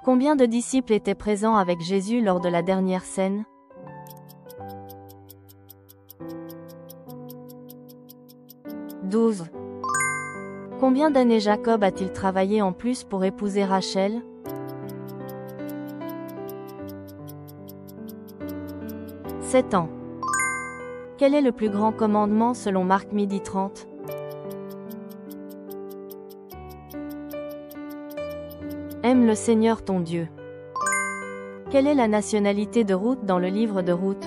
Combien de disciples étaient présents avec Jésus lors de la dernière scène? 12. Combien d'années Jacob a-t-il travaillé en plus pour épouser Rachel? 7 ans. Quel est le plus grand commandement selon Marc 12:30? Aime le Seigneur ton Dieu. Quelle est la nationalité de Ruth dans le livre de Ruth?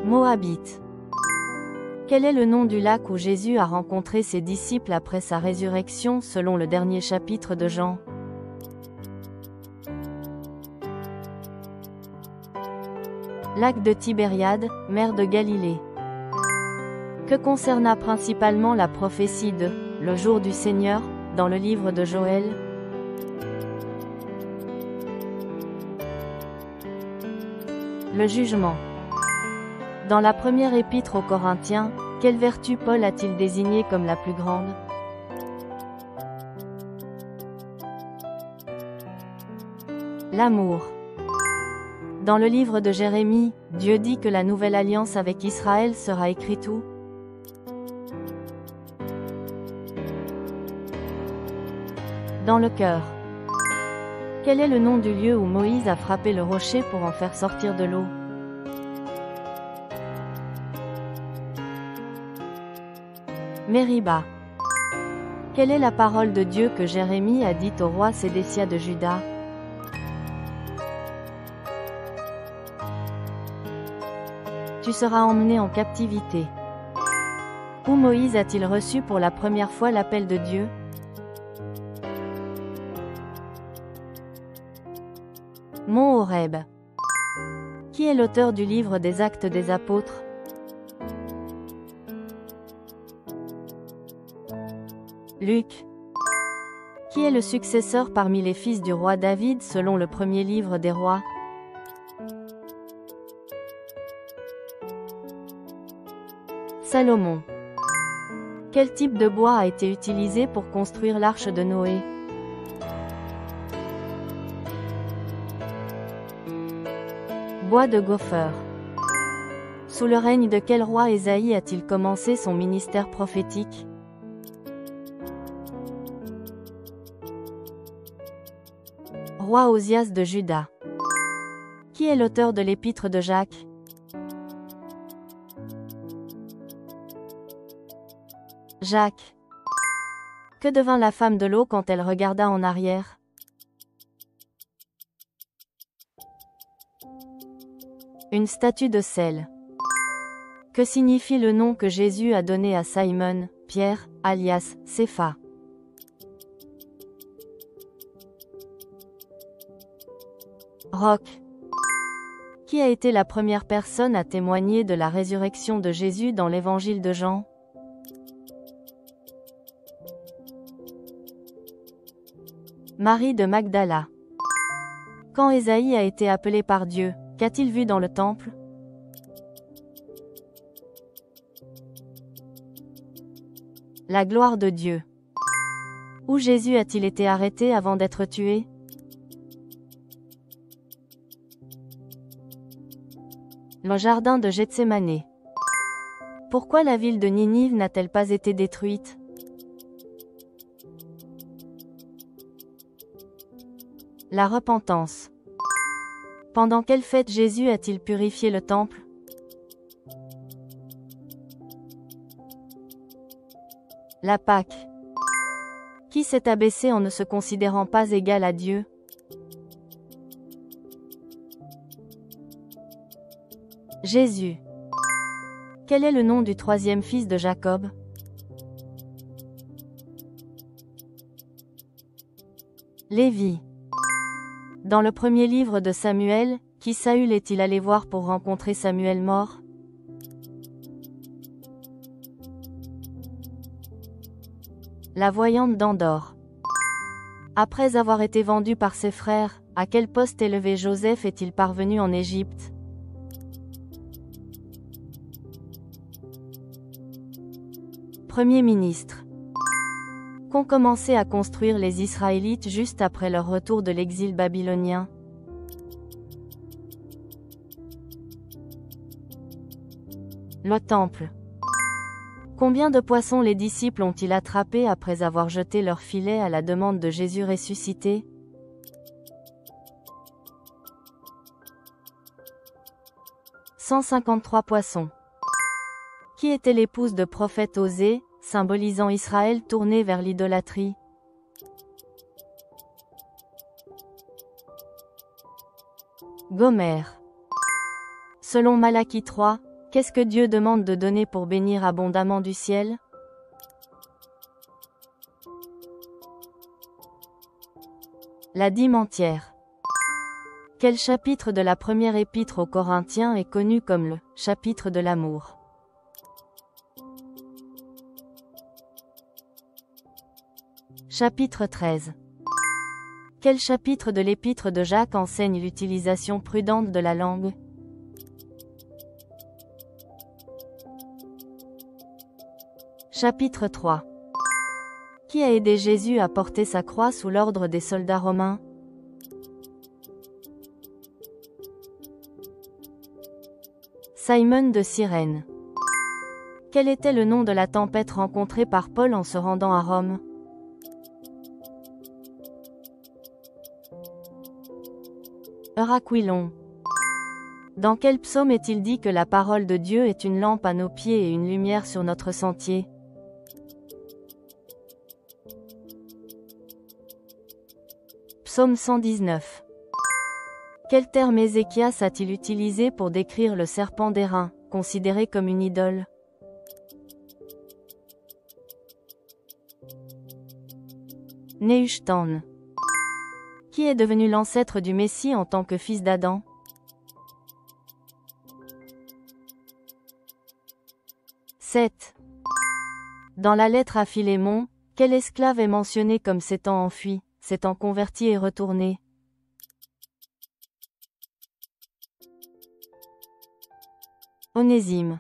Moabite. Quel est le nom du lac où Jésus a rencontré ses disciples après sa résurrection selon le dernier chapitre de Jean? Lac de Tibériade, mer de Galilée. Que concerna principalement la prophétie de « le jour du Seigneur » dans le livre de Joël? Le jugement. Dans la première épître aux Corinthiens, quelle vertu Paul a-t-il désignée comme la plus grande? L'amour. Dans le livre de Jérémie, Dieu dit que la nouvelle alliance avec Israël sera écrite où? Dans le cœur. Quel est le nom du lieu où Moïse a frappé le rocher pour en faire sortir de l'eau? Mériba. Quelle est la parole de Dieu que Jérémie a dite au roi Sédécia de Juda? Tu seras emmené en captivité. Où Moïse a-t-il reçu pour la première fois l'appel de Dieu? Mont Horeb. Qui est l'auteur du livre des Actes des Apôtres? Luc. Qui est le successeur parmi les fils du roi David selon le premier livre des rois? Salomon. Quel type de bois a été utilisé pour construire l'arche de Noé? Bois de gopher. Sous le règne de quel roi Ésaïe a-t-il commencé son ministère prophétique? Roi Osias de Juda. Qui est l'auteur de l'épître de Jacques? Jacques. Que devint la femme de l'eau quand elle regarda en arrière? Une statue de sel. Que signifie le nom que Jésus a donné à Simon, Pierre, alias Cépha? Roc. Qui a été la première personne à témoigner de la résurrection de Jésus dans l'évangile de Jean? Marie de Magdala. Quand Ésaïe a été appelé par Dieu, qu'a-t-il vu dans le temple? La gloire de Dieu. Où Jésus a-t-il été arrêté avant d'être tué? Le jardin de Gethsémané. Pourquoi la ville de Ninive n'a-t-elle pas été détruite? La repentance. Pendant quelle fête Jésus a-t-il purifié le temple? La Pâque. Qui s'est abaissé en ne se considérant pas égal à Dieu? Jésus. Quel est le nom du troisième fils de Jacob? Lévi. Dans le premier livre de Samuel, qui Saül est-il allé voir pour rencontrer Samuel mort? La voyante d'Endor. Après avoir été vendu par ses frères, à quel poste élevé Joseph est-il parvenu en Égypte? Premier ministre. qu'ont commencé à construire les Israélites juste après leur retour de l'exil babylonien? Le temple. Combien de poissons les disciples ont-ils attrapés après avoir jeté leur filet à la demande de Jésus ressuscité? 153 poissons. Qui était l'épouse de prophète Osée, symbolisant Israël tourné vers l'idolâtrie? Gomer. Selon Malachie 3, qu'est-ce que Dieu demande de donner pour bénir abondamment du ciel? La dîme entière. Quel chapitre de la première épître aux Corinthiens est connu comme le chapitre de l'amour? Chapitre 13. Quel chapitre de l'épître de Jacques enseigne l'utilisation prudente de la langue? Chapitre 3. Qui a aidé Jésus à porter sa croix sous l'ordre des soldats romains? Simon de Cyrène. Quel était le nom de la tempête rencontrée par Paul en se rendant à Rome? Aquilon. Dans quel psaume est-il dit que la parole de Dieu est une lampe à nos pieds et une lumière sur notre sentier? Psaume 119. Quel terme Ézéchias a-t-il utilisé pour décrire le serpent d'airain, considéré comme une idole? Nehushtan. Qui est devenu l'ancêtre du Messie en tant que fils d'Adam? Seth. Dans la lettre à Philémon, quel esclave est mentionné comme s'étant enfui, s'étant converti et retourné? Onésime.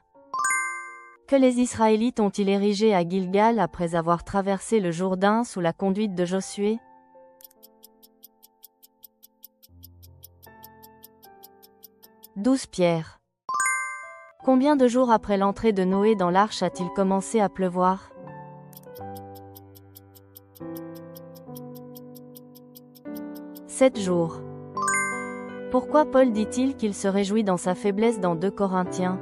Que les Israélites ont-ils érigé à Gilgal après avoir traversé le Jourdain sous la conduite de Josué? Pierres. Combien de jours après l'entrée de Noé dans l'arche a-t-il commencé à pleuvoir? 7 jours. Pourquoi Paul dit-il qu'il se réjouit dans sa faiblesse dans 2 Corinthiens?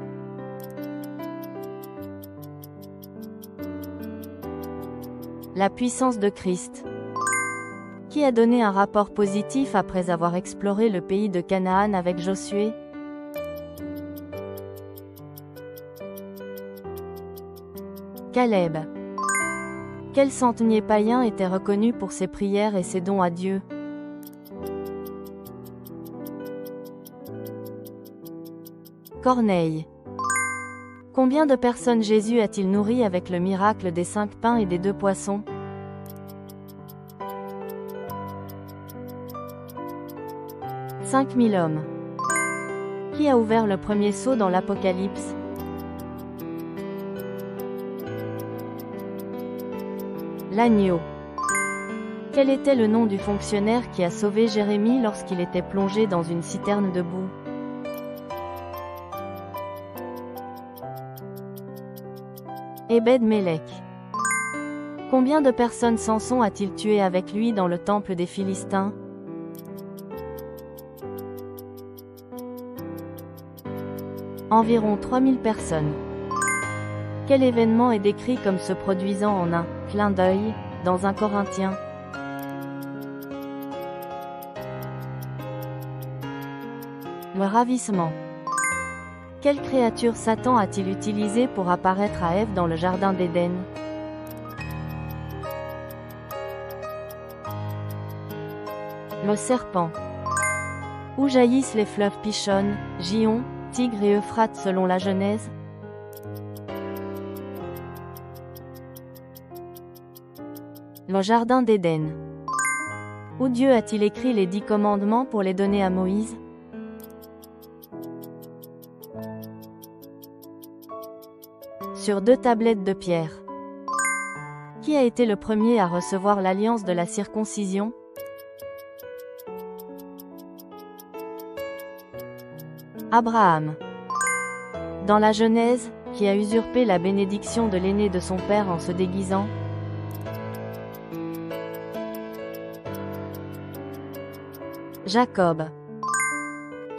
La puissance de Christ. Qui a donné un rapport positif après avoir exploré le pays de Canaan avec Josué? Caleb. Quel centenier païen était reconnu pour ses prières et ses dons à Dieu? Corneille. Combien de personnes Jésus a-t-il nourri avec le miracle des 5 pains et des 2 poissons? 5000 hommes. Qui a ouvert le premier sceau dans l'Apocalypse? L'agneau. Quel était le nom du fonctionnaire qui a sauvé Jérémie lorsqu'il était plongé dans une citerne de boue? Ebed-Mélec. Combien de personnes Samson a-t-il tué avec lui dans le temple des Philistins? Environ 3000 personnes. Quel événement est décrit comme se produisant en un clin d'œil dans 1 Corinthiens? Le ravissement. Quelle créature Satan a-t-il utilisé pour apparaître à Ève dans le jardin d'Éden? Le serpent. Où jaillissent les fleuves Pishon, Gihon, Tigre et Euphrate selon la Genèse? Le jardin d'Éden. Où Dieu a-t-il écrit les 10 commandements pour les donner à Moïse? Sur 2 tablettes de pierre. Qui a été le premier à recevoir l'alliance de la circoncision? Abraham. Dans la Genèse, qui a usurpé la bénédiction de l'aîné de son père en se déguisant? Jacob.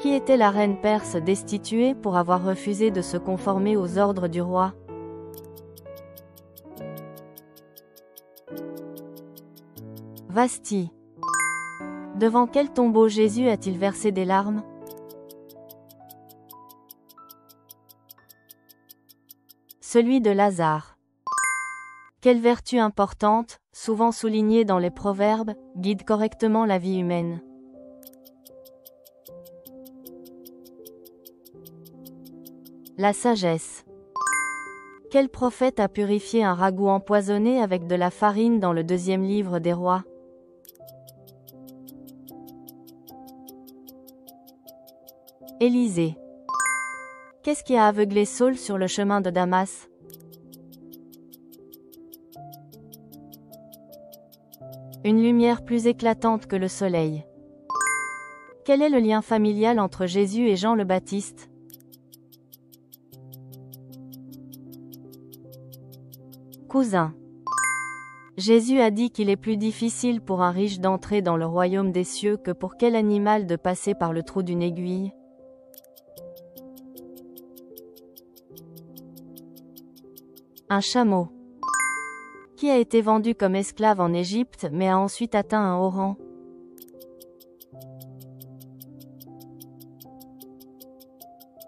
Qui était la reine perse destituée pour avoir refusé de se conformer aux ordres du roi? Vasti. Devant quel tombeau Jésus a-t-il versé des larmes? Celui de Lazare. Quelle vertu importante, souvent soulignée dans les proverbes, guide correctement la vie humaine? La sagesse. Quel prophète a purifié un ragoût empoisonné avec de la farine dans le deuxième livre des rois? Élisée. Qu'est-ce qui a aveuglé Saul sur le chemin de Damas? Une lumière plus éclatante que le soleil. Quel est le lien familial entre Jésus et Jean le Baptiste? Cousin. Jésus a dit qu'il est plus difficile pour un riche d'entrer dans le royaume des cieux que pour quel animal de passer par le trou d'une aiguille? Un chameau. Qui a été vendu comme esclave en Égypte mais a ensuite atteint un haut rang?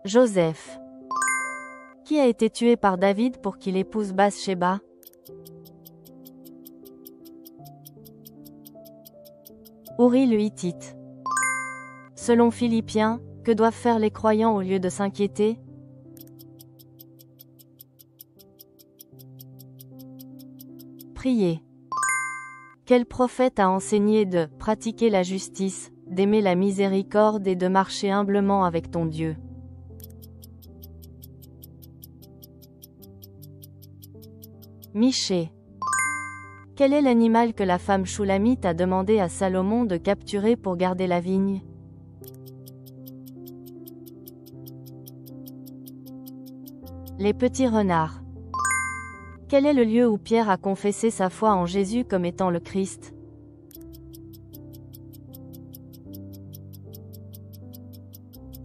Joseph. Qui a été tué par David pour qu'il épouse Bathsheba? Uri le Hittite. Selon Philippiens, que doivent faire les croyants au lieu de s'inquiéter? Prier. Quel prophète a enseigné de pratiquer la justice, d'aimer la miséricorde et de marcher humblement avec ton Dieu? Michée. Quel est l'animal que la femme Shulamite a demandé à Salomon de capturer pour garder la vigne? Les petits renards. Quel est le lieu où Pierre a confessé sa foi en Jésus comme étant le Christ?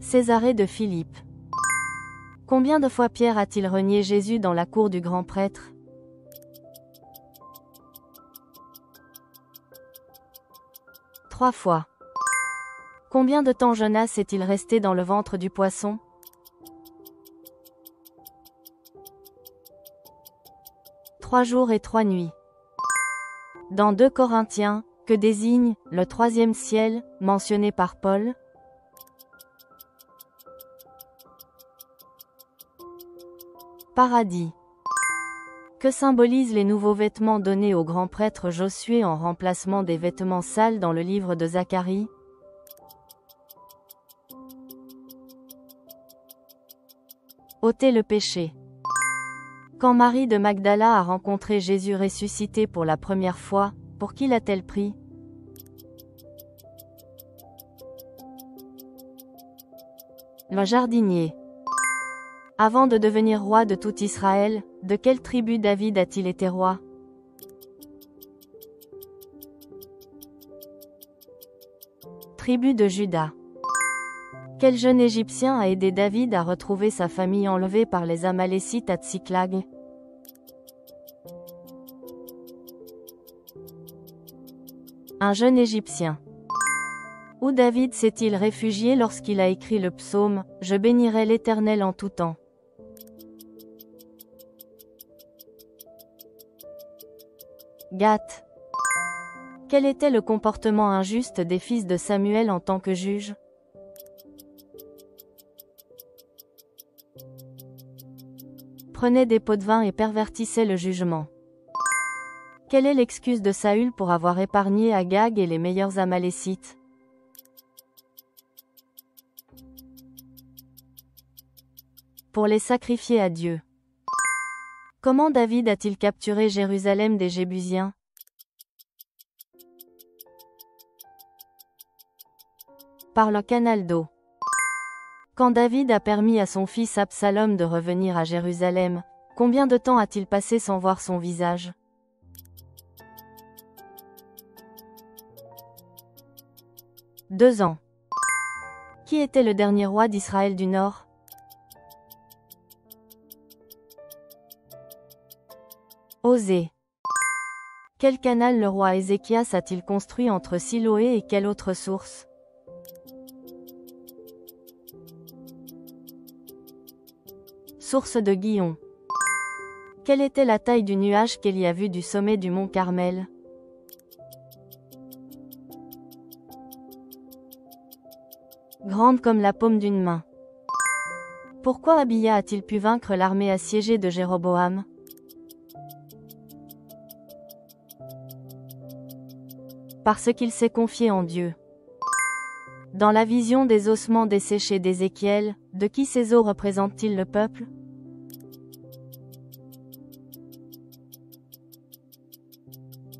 Césarée de Philippe. Combien de fois Pierre a-t-il renié Jésus dans la cour du grand prêtre? 3 fois. Combien de temps Jonas est-il resté dans le ventre du poisson? 3 jours et 3 nuits. Dans 2 Corinthiens, que désigne le troisième ciel, mentionné par Paul? Paradis. Que symbolisent les nouveaux vêtements donnés au grand prêtre Josué en remplacement des vêtements sales dans le livre de Zacharie? Ôter le péché. Quand Marie de Magdala a rencontré Jésus ressuscité pour la première fois, pour qui l'a-t-elle pris? Le jardinier. Avant de devenir roi de tout Israël, de quelle tribu David a-t-il été roi? Tribu de Juda. Quel jeune Égyptien a aidé David à retrouver sa famille enlevée par les Amalécites à Tsiklag? Un jeune Égyptien. Où David s'est-il réfugié lorsqu'il a écrit le psaume « Je bénirai l'Éternel en tout temps » ? Gath. Quel était le comportement injuste des fils de Samuel en tant que juge? Prenaient des pots de vin et pervertissaient le jugement. Quelle est l'excuse de Saül pour avoir épargné Agag et les meilleurs Amalécites? Pour les sacrifier à Dieu. Comment David a-t-il capturé Jérusalem des Jébusiens? Par le canal d'eau. Quand David a permis à son fils Absalom de revenir à Jérusalem, combien de temps a-t-il passé sans voir son visage? 2 ans. Qui était le dernier roi d'Israël du Nord? Osée. Quel canal le roi Ézéchias a-t-il construit entre Siloé et quelle autre source? Source de Gihon. Quelle était la taille du nuage qu'Élie a vu du sommet du mont Carmel? Grande comme la paume d'une main. Pourquoi Abia a-t-il pu vaincre l'armée assiégée de Jéroboam? Parce qu'il s'est confié en Dieu. Dans la vision des ossements desséchés d'Ézéchiel, de qui ces os représentent-ils le peuple?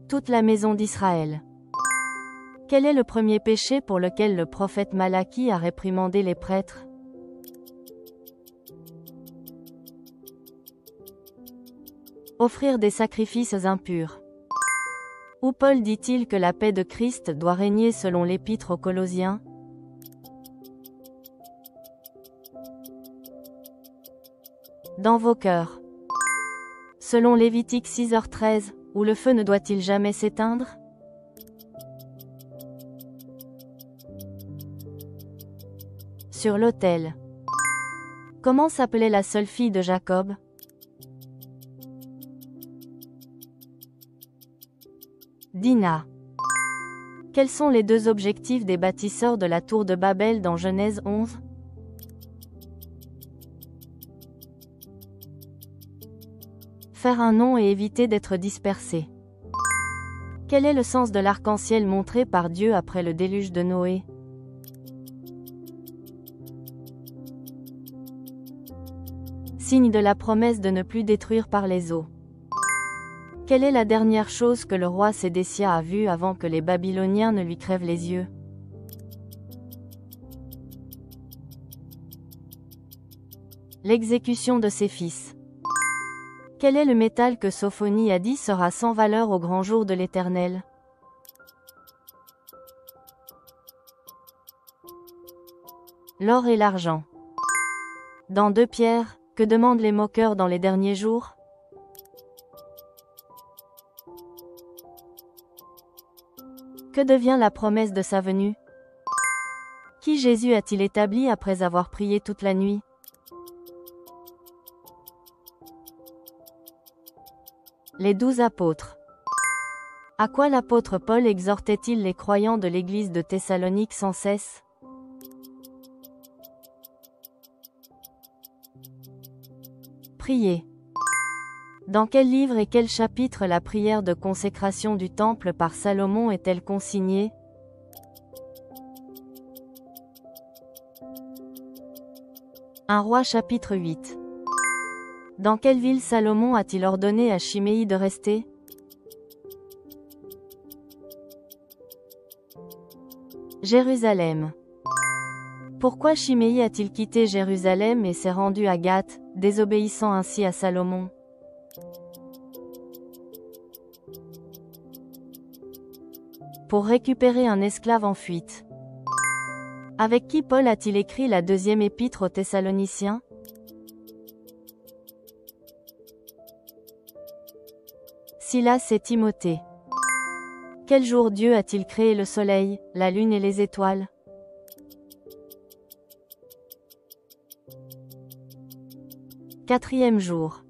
Toute la maison d'Israël. Quel est le premier péché pour lequel le prophète Malachie a réprimandé les prêtres? Offrir des sacrifices impurs. Où Paul dit-il que la paix de Christ doit régner selon l'épître aux Colossiens? Dans vos cœurs. Selon Lévitique 6h13, où le feu ne doit-il jamais s'éteindre? Sur l'autel. Comment s'appelait la seule fille de Jacob? Dina. Quels sont les 2 objectifs des bâtisseurs de la tour de Babel dans Genèse 11? Faire un nom et éviter d'être dispersé. Quel est le sens de l'arc-en-ciel montré par Dieu après le déluge de Noé? Signe de la promesse de ne plus détruire par les eaux. Quelle est la dernière chose que le roi Sédécia a vue avant que les Babyloniens ne lui crèvent les yeux? L'exécution de ses fils. Quel est le métal que Sophonie a dit sera sans valeur au grand jour de l'Éternel? L'or et l'argent. Dans 2 Pierre, que demandent les moqueurs dans les derniers jours? Que devient la promesse de sa venue? Qui Jésus a-t-il établi après avoir prié toute la nuit? Les 12 apôtres. À quoi l'apôtre Paul exhortait-il les croyants de l'église de Thessalonique sans cesse? Prier. Dans quel livre et quel chapitre la prière de consécration du temple par Salomon est-elle consignée? Un roi chapitre 8. Dans quelle ville Salomon a-t-il ordonné à Chiméi de rester? Jérusalem. Pourquoi Chiméi a-t-il quitté Jérusalem et s'est rendu à Gath, désobéissant ainsi à Salomon? Pour récupérer un esclave en fuite. Avec qui Paul a-t-il écrit la 2e épître aux Thessaloniciens? Silas et Timothée. Quel jour Dieu a-t-il créé le soleil, la lune et les étoiles? Quatrième jour.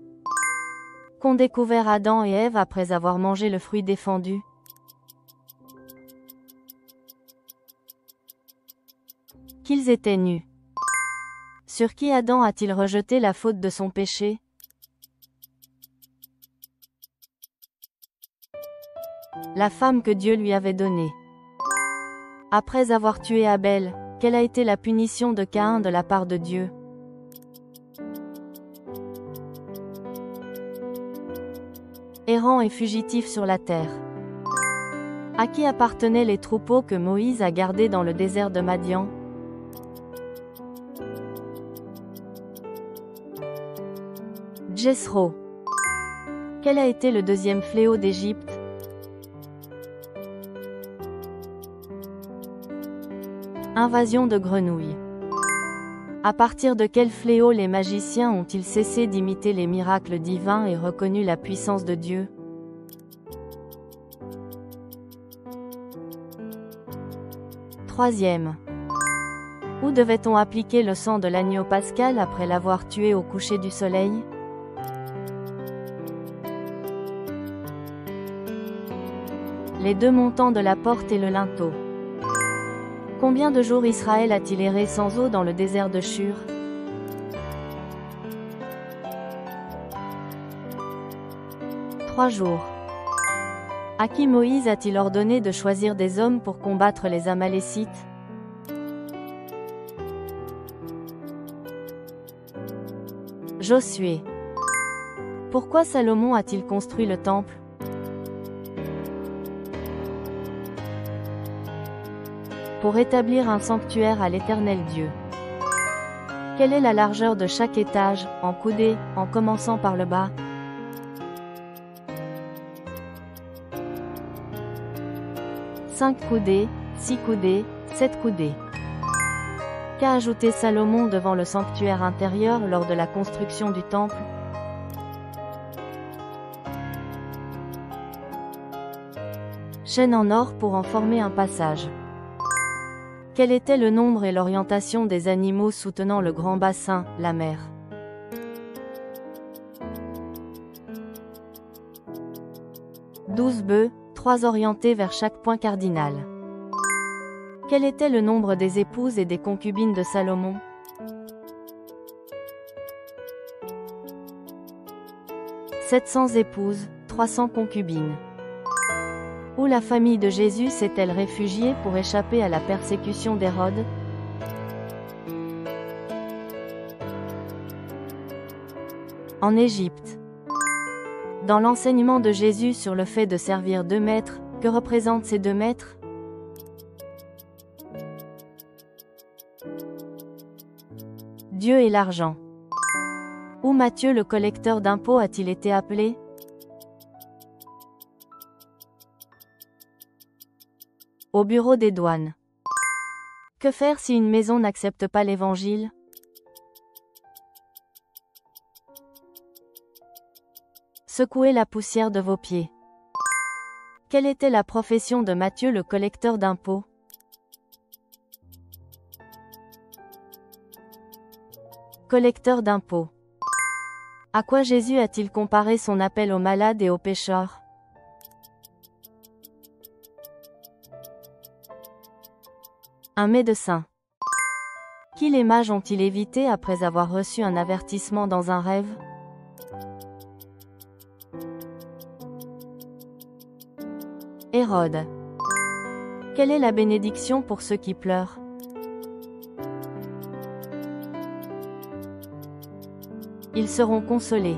Qu'ont découvert Adam et Ève après avoir mangé le fruit défendu? Qu'ils étaient nus. Sur qui Adam a-t-il rejeté la faute de son péché? La femme que Dieu lui avait donnée. Après avoir tué Abel, quelle a été la punition de Caïn de la part de Dieu? errant et fugitif sur la terre. À qui appartenaient les troupeaux que Moïse a gardés dans le désert de Madian? Jethro. Quel a été le deuxième fléau d'Égypte? Invasion de grenouilles. À partir de quel fléau les magiciens ont-ils cessé d'imiter les miracles divins et reconnu la puissance de Dieu? Troisième. Où devait-on appliquer le sang de l'agneau pascal après l'avoir tué au coucher du soleil? Les deux montants de la porte et le linteau. Combien de jours Israël a-t-il erré sans eau dans le désert de Shur? 3 jours. À qui Moïse a-t-il ordonné de choisir des hommes pour combattre les Amalécites? Josué. Pourquoi Salomon a-t-il construit le temple? Pour établir un sanctuaire à l'Éternel Dieu. Quelle est la largeur de chaque étage, en coudées, en commençant par le bas? 5 coudées, 6 coudées, 7 coudées. Qu'a ajouté Salomon devant le sanctuaire intérieur lors de la construction du temple? Chaîne en or pour en former un passage. Quel était le nombre et l'orientation des animaux soutenant le grand bassin, la mer? « 12 bœufs, 3 orientés vers chaque point cardinal. » Quel était le nombre des épouses et des concubines de Salomon? 700 épouses, 300 concubines. Où la famille de Jésus s'est-elle réfugiée pour échapper à la persécution d'Hérode? En Égypte. Dans l'enseignement de Jésus sur le fait de servir 2 maîtres, que représentent ces 2 maîtres? Dieu et l'argent. Où Matthieu le collecteur d'impôts a-t-il été appelé? Au bureau des douanes. Que faire si une maison n'accepte pas l'Évangile? Secouez la poussière de vos pieds. Quelle était la profession de Matthieu le collecteur d'impôts? Collecteur d'impôts. À quoi Jésus a-t-il comparé son appel aux malades et aux pécheurs? Un médecin. Qui les mages ont-ils évité après avoir reçu un avertissement dans un rêve? Hérode. Quelle est la bénédiction pour ceux qui pleurent? Ils seront consolés.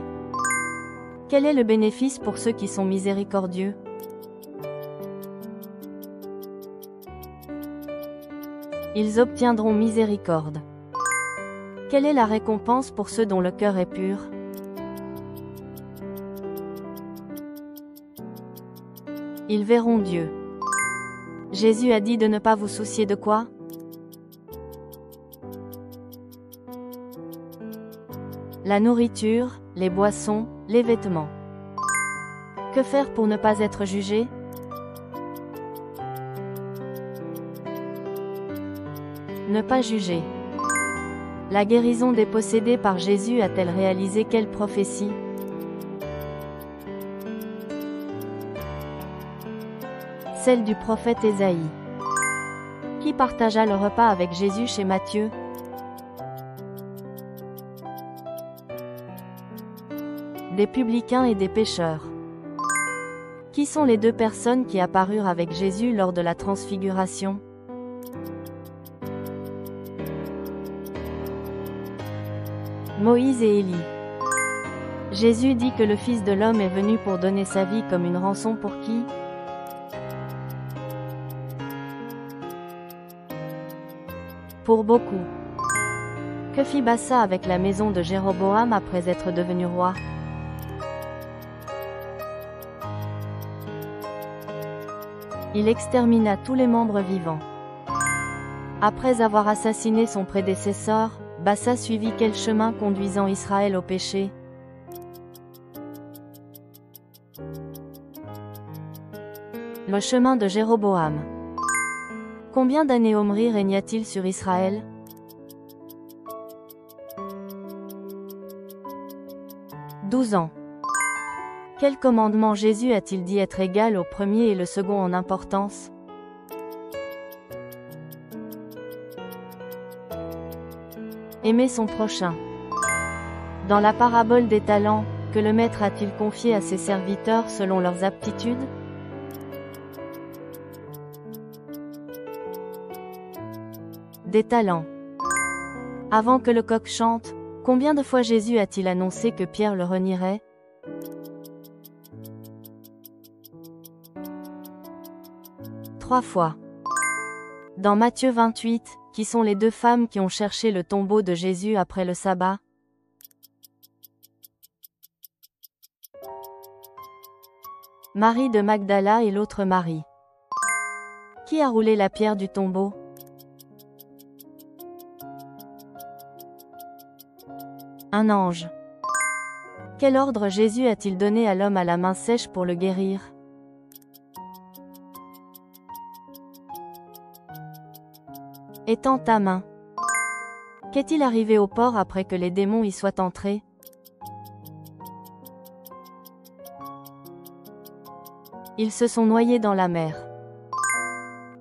Quel est le bénéfice pour ceux qui sont miséricordieux? Ils obtiendront miséricorde. Quelle est la récompense pour ceux dont le cœur est pur? Ils verront Dieu. Jésus a dit de ne pas vous soucier de quoi? La nourriture, les boissons, les vêtements. Que faire pour ne pas être jugé? Ne pas juger. La guérison des possédés par Jésus a-t-elle réalisé quelle prophétie? Celle du prophète Ésaïe. Qui partagea le repas avec Jésus chez Matthieu? Des publicains et des pécheurs. Qui sont les 2 personnes qui apparurent avec Jésus lors de la transfiguration? Moïse et Élie. Jésus dit que le Fils de l'homme est venu pour donner sa vie comme une rançon pour qui? Pour beaucoup. Que fit Bassa avec la maison de Jéroboam après être devenu roi? Il extermina tous les membres vivants. Après avoir assassiné son prédécesseur, Bassa suivit quel chemin conduisant Israël au péché? Le chemin de Jéroboam. Combien d'années Omri régna-t-il sur Israël? 12 ans. Quel commandement Jésus a-t-il dit être égal au premier et le second en importance? Aimer son prochain. Dans la parabole des talents, que le maître a-t-il confié à ses serviteurs selon leurs aptitudes? Des talents. Avant que le coq chante, combien de fois Jésus a-t-il annoncé que Pierre le renierait? Trois fois. Dans Matthieu 28, qui sont les deux femmes qui ont cherché le tombeau de Jésus après le sabbat? Marie de Magdala et l'autre Marie. Qui a roulé la pierre du tombeau? Un ange. Quel ordre Jésus a-t-il donné à l'homme à la main sèche pour le guérir? Étends ta main. Qu'est-il arrivé au port après que les démons y soient entrés? Ils se sont noyés dans la mer.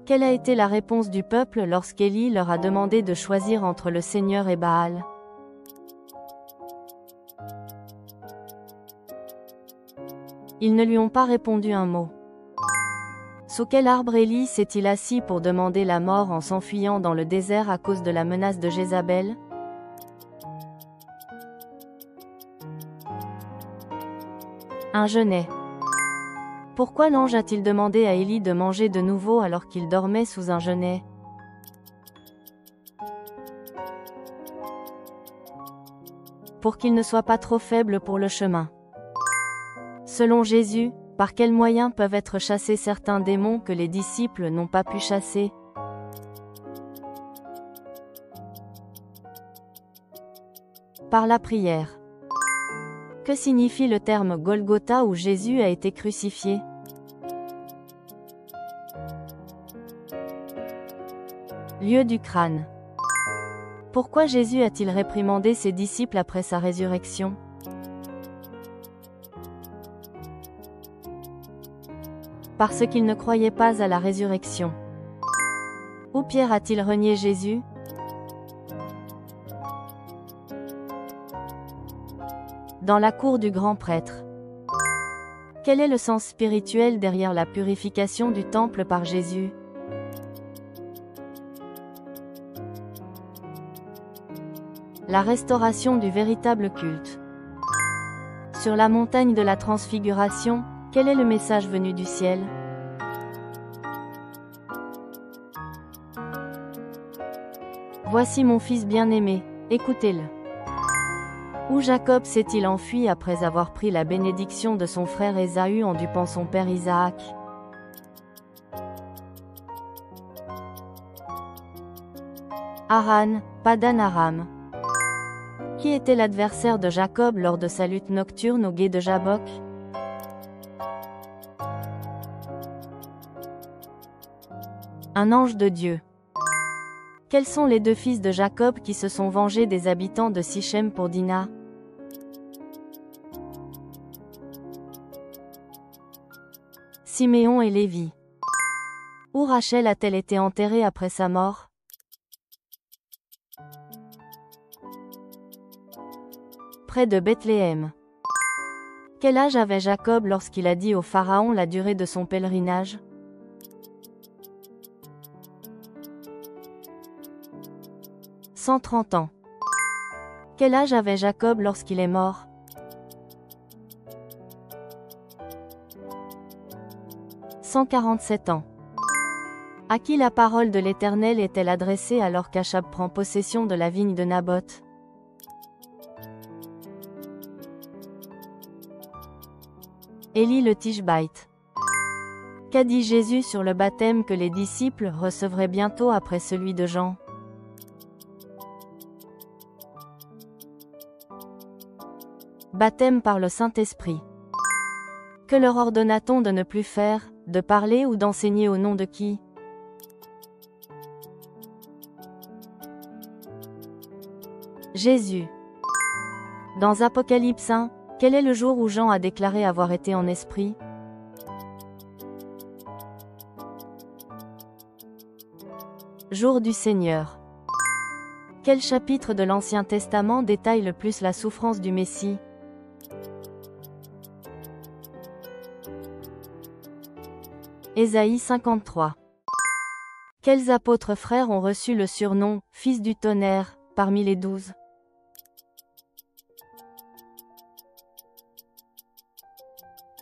Quelle a été la réponse du peuple lorsqu'Élie leur a demandé de choisir entre le Seigneur et Baal? Ils ne lui ont pas répondu un mot. Sous quel arbre Élie s'est-il assis pour demander la mort en s'enfuyant dans le désert à cause de la menace de Jézabel? Un genêt. Pourquoi l'ange a-t-il demandé à Élie de manger de nouveau alors qu'il dormait sous un genêt? Pour qu'il ne soit pas trop faible pour le chemin. Selon Jésus, par quels moyens peuvent être chassés certains démons que les disciples n'ont pas pu chasser? Par la prière. Que signifie le terme Golgotha où Jésus a été crucifié? Lieu du crâne. Pourquoi Jésus a-t-il réprimandé ses disciples après sa résurrection? Parce qu'ils ne croyaient pas à la résurrection. Où Pierre a-t-il renié Jésus? Dans la cour du grand prêtre. Quel est le sens spirituel derrière la purification du temple par Jésus? La restauration du véritable culte. Sur la montagne de la Transfiguration, quel est le message venu du ciel? Voici mon fils bien-aimé, écoutez-le. Où Jacob s'est-il enfui après avoir pris la bénédiction de son frère Ésaü en dupant son père Isaac? Haran, Padan Aram. Qui était l'adversaire de Jacob lors de sa lutte nocturne au gué de Jabbok? Un ange de Dieu. Quels sont les deux fils de Jacob qui se sont vengés des habitants de Sichem pour Dina? Siméon et Lévi. Où Rachel a-t-elle été enterrée après sa mort? Près de Bethléem. Quel âge avait Jacob lorsqu'il a dit au Pharaon la durée de son pèlerinage? 130 ans. Quel âge avait Jacob lorsqu'il est mort? 147 ans. À qui la parole de l'Éternel est-elle adressée alors qu'Achab prend possession de la vigne de Naboth? Élie le Tishbite. Qu'a dit Jésus sur le baptême que les disciples recevraient bientôt après celui de Jean? Baptême par le Saint-Esprit. Que leur ordonna-t-on de ne plus faire, de parler ou d'enseigner au nom de qui? Jésus. Dans Apocalypse 1, quel est le jour où Jean a déclaré avoir été en esprit? Jour du Seigneur. Quel chapitre de l'Ancien Testament détaille le plus la souffrance du Messie? Ésaïe 53. Quels apôtres frères ont reçu le surnom « Fils du tonnerre » parmi les 12?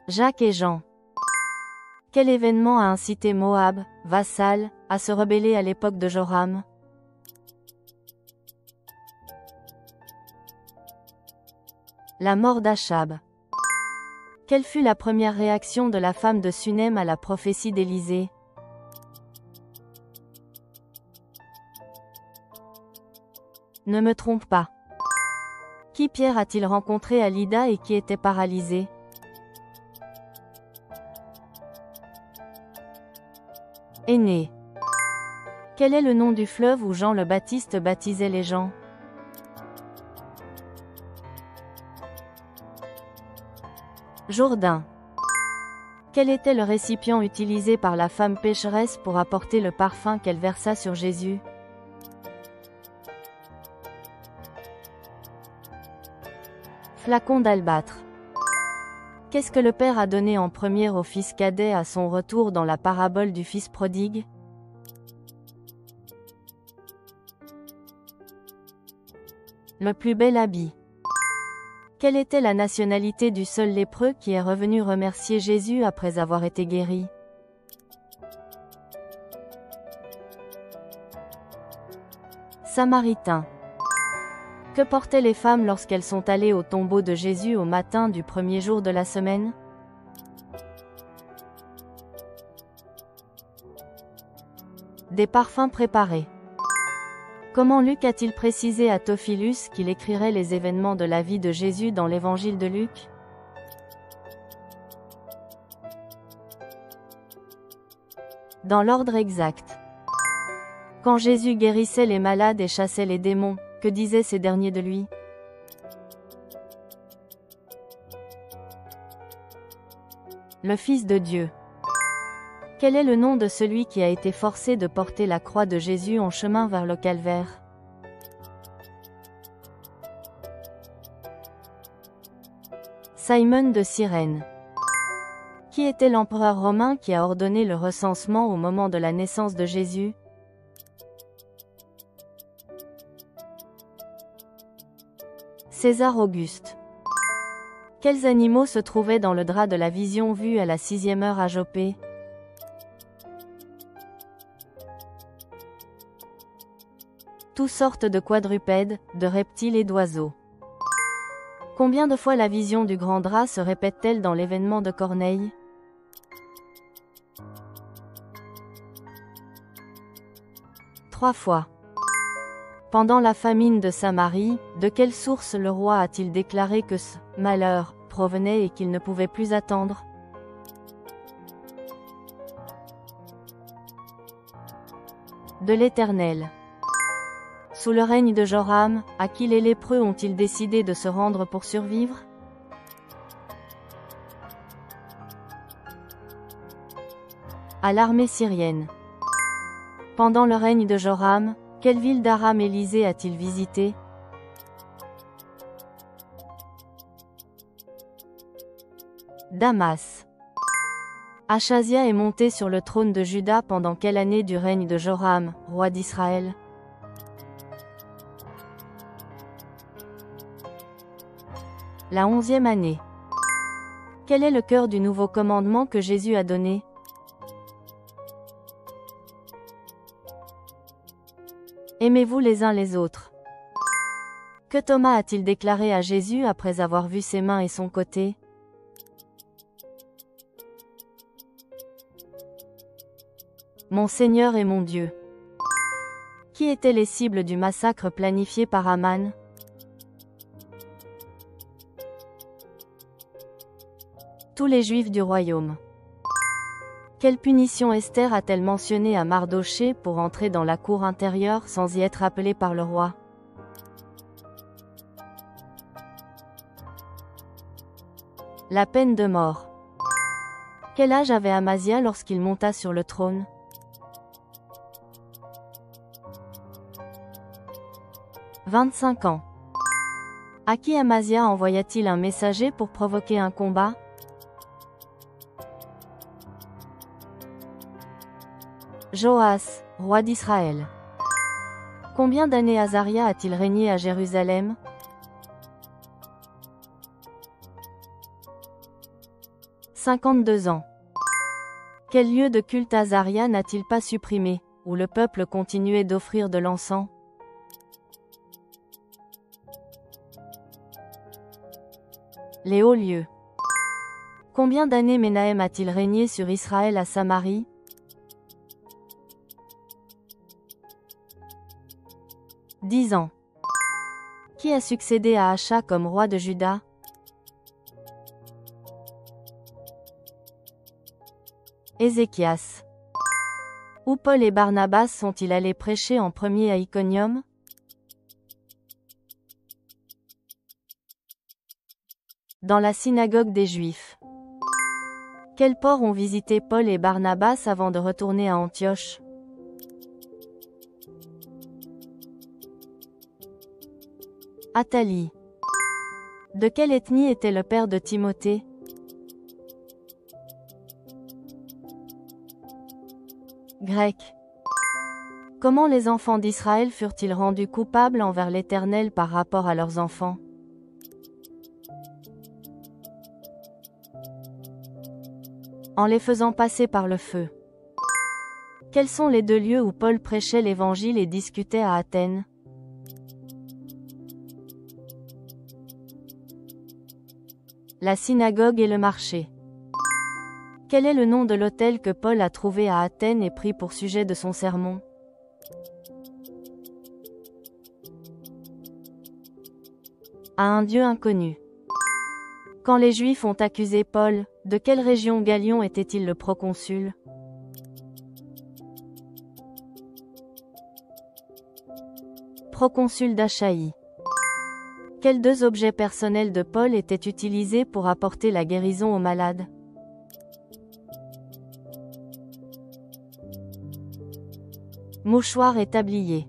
Jacques et Jean. Quel événement a incité Moab, vassal, à se rebeller à l'époque de Joram? La mort d'Achab. Quelle fut la première réaction de la femme de Sunem à la prophétie d'Élisée? Ne me trompe pas. Qui Pierre a-t-il rencontré à Lydda et qui était paralysé? Aîné. Quel est le nom du fleuve où Jean le Baptiste baptisait les gens? Jourdain. Quel était le récipient utilisé par la femme pécheresse pour apporter le parfum qu'elle versa sur Jésus? Flacon d'albâtre. Qu'est-ce que le Père a donné en premier au fils cadet à son retour dans la parabole du fils prodigue? Le plus bel habit. Quelle était la nationalité du seul lépreux qui est revenu remercier Jésus après avoir été guéri? Samaritain. Que portaient les femmes lorsqu'elles sont allées au tombeau de Jésus au matin du premier jour de la semaine? Des parfums préparés. Comment Luc a-t-il précisé à Theophilus qu'il écrirait les événements de la vie de Jésus dans l'évangile de Luc? Dans l'ordre exact. Quand Jésus guérissait les malades et chassait les démons, que disaient ces derniers de lui? Le Fils de Dieu. Quel est le nom de celui qui a été forcé de porter la croix de Jésus en chemin vers le calvaire? Simon de Cyrène. Qui était l'empereur romain qui a ordonné le recensement au moment de la naissance de Jésus? César Auguste. Quels animaux se trouvaient dans le drap de la vision vue à la 6e heure à Jopé? Toutes sortes de quadrupèdes, de reptiles et d'oiseaux. Combien de fois la vision du grand drap se répète-t-elle dans l'événement de Corneille? Trois fois. Pendant la famine de Samarie, de quelle source le roi a-t-il déclaré que ce malheur provenait et qu'il ne pouvait plus attendre? De l'Éternel. Sous le règne de Joram, à qui les lépreux ont-ils décidé de se rendre pour survivre? À l'armée syrienne. Pendant le règne de Joram, quelle ville d'Aram Élisée a-t-il visité? Damas. Achazia est monté sur le trône de Juda pendant quelle année du règne de Joram, roi d'Israël? La 11e année. Quel est le cœur du nouveau commandement que Jésus a donné? Aimez-vous les uns les autres. Que Thomas a-t-il déclaré à Jésus après avoir vu ses mains et son côté? Mon Seigneur et mon Dieu. Qui étaient les cibles du massacre planifié par Aman? Tous les Juifs du royaume. Quelle punition Esther a-t-elle mentionnée à Mardochée pour entrer dans la cour intérieure sans y être appelée par le roi? La peine de mort. Quel âge avait Amazia lorsqu'il monta sur le trône? 25 ans. À qui Amazia envoya-t-il un messager pour provoquer un combat? Joas, roi d'Israël. Combien d'années Azaria a-t-il régné à Jérusalem? 52 ans. Quel lieu de culte Azaria n'a-t-il pas supprimé, où le peuple continuait d'offrir de l'encens? Les hauts lieux. Combien d'années Ménahem a-t-il régné sur Israël à Samarie? 10 ans. Qui a succédé à Acha comme roi de Juda? Ézéchias. Où Paul et Barnabas sont-ils allés prêcher en premier à Iconium? Dans la synagogue des Juifs. Quel port ont visité Paul et Barnabas avant de retourner à Antioche? Athalie. De quelle ethnie était le père de Timothée? Grec. Comment les enfants d'Israël furent-ils rendus coupables envers l'Éternel par rapport à leurs enfants? En les faisant passer par le feu. Quels sont les deux lieux où Paul prêchait l'Évangile et discutait à Athènes? La synagogue et le marché. Quel est le nom de l'autel que Paul a trouvé à Athènes et pris pour sujet de son sermon? À un Dieu inconnu. Quand les Juifs ont accusé Paul, de quelle région Galion était-il le proconsul? Proconsul d'Achaïe. Quels deux objets personnels de Paul étaient utilisés pour apporter la guérison aux malades? Mouchoir et tablier.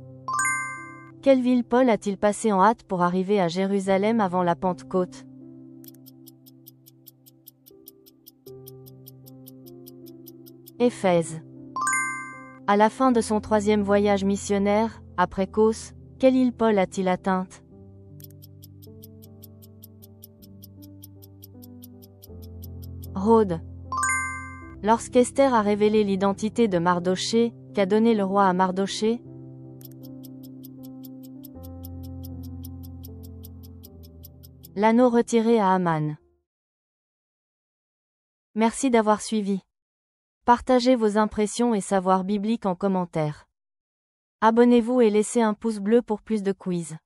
Quelle ville Paul a-t-il passé en hâte pour arriver à Jérusalem avant la Pentecôte? Éphèse. À la fin de son 3e voyage missionnaire, après Cos, quelle île Paul a-t-il atteinte? Rhodes. Lorsqu'Esther a révélé l'identité de Mardochée, qu'a donné le roi à Mardochée? L'anneau retiré à Aman. Merci d'avoir suivi. Partagez vos impressions et savoirs bibliques en commentaire. Abonnez-vous et laissez un pouce bleu pour plus de quiz.